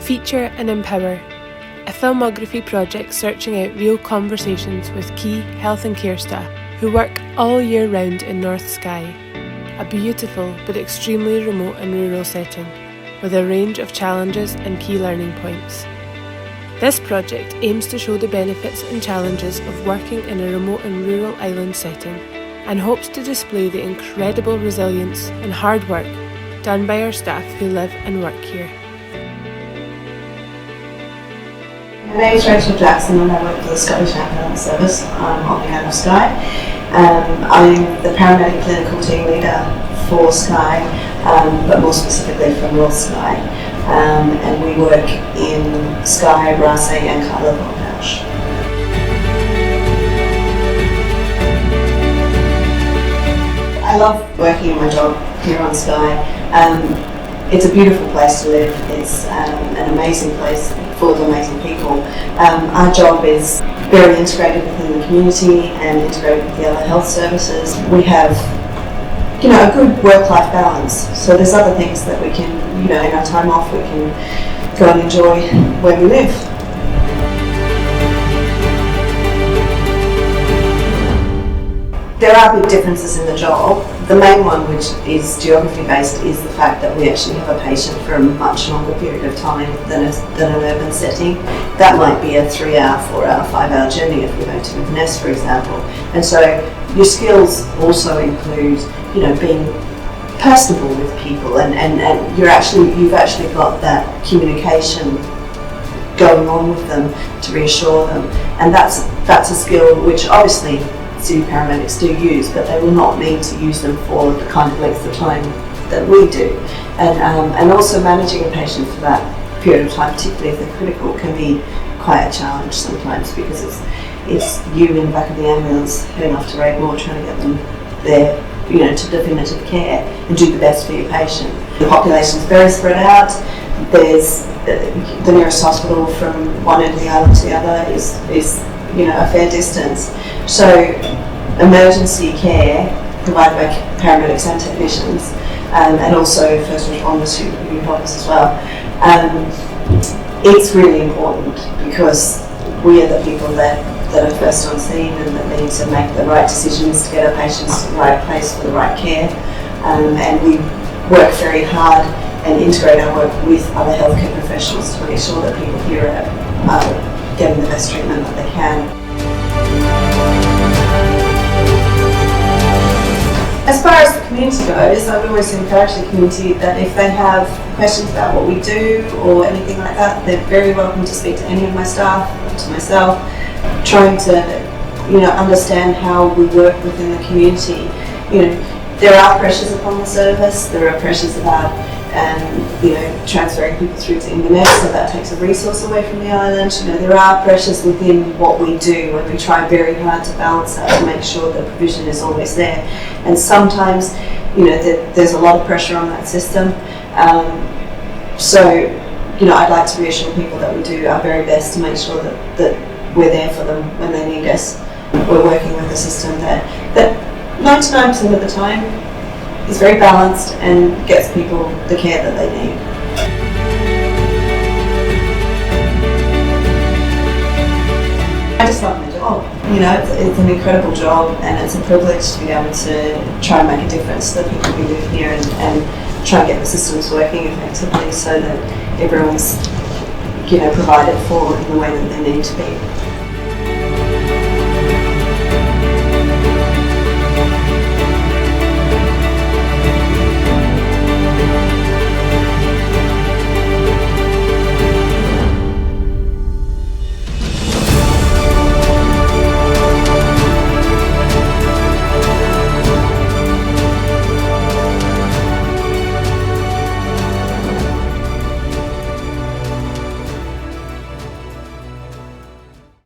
Feature and Empower, a filmography project searching out real conversations with key health and care staff who work all year round in North Skye, a beautiful but extremely remote and rural setting, with a range of challenges and key learning points. This project aims to show the benefits and challenges of working in a remote and rural island setting, and hopes to display the incredible resilience and hard work done by our staff who live and work here. My name is Rachael and I work for the Scottish Ambulance Service on behalf of Skye. I'm the paramedic clinical team leader for Skye, but more specifically from North Skye. And we work in Skye, Raasay and Highlands. I love working in my job here on Skye. It's a beautiful place to live. It's an amazing place full of amazing people. Our job is very integrated within the community and integrated with the other health services. We have, a good work-life balance. So there's other things that we can, in our time off, we can go and enjoy where we live. There are big differences in the job. The main one, which is geography-based, is the fact that we actually have a patient for a much longer period of time than an urban setting. That might be a 3-hour, 4-hour, 5-hour journey if we go to Inverness, for example. And so your skills also include, being personable with people, and you've actually got that communication going on with them to reassure them, and that's a skill which obviously paramedics do use, but they will not need to use them for the kind of length of time that we do. And also managing a patient for that period of time, particularly if they're critical, can be quite a challenge sometimes, because it's you in the back of the ambulance heading off to Rachael, trying to get them there, to definitive care and do the best for your patient. The population is very spread out. There's the nearest hospital from one end of the island to the other is a fair distance. So emergency care provided by paramedics and technicians, and also first responders who help us as well. It's really important because we are the people that are first on scene and that need to make the right decisions to get our patients to the right place for the right care. And we work very hard and integrate our work with other healthcare professionals to make sure that people here are getting the best treatment that they can. As far as the community goes, I would always encourage the community that if they have questions about what we do or anything like that, they're very welcome to speak to any of my staff, or to myself, trying to understand how we work within the community. There are pressures upon the service, there are pressures about transferring people through to Inverness, so that takes a resource away from the island. There are pressures within what we do, and we try very hard to balance that to make sure that provision is always there. And sometimes, there's a lot of pressure on that system. I'd like to reassure people that we do our very best to make sure that we're there for them when they need us. We're working with a system that 99% of the time is very balanced and gets people the care that they need. I just love my job. It's an incredible job, and it's a privilege to be able to try and make a difference to the people who live here and try and get the systems working effectively so that everyone's provided for in the way that they need to be.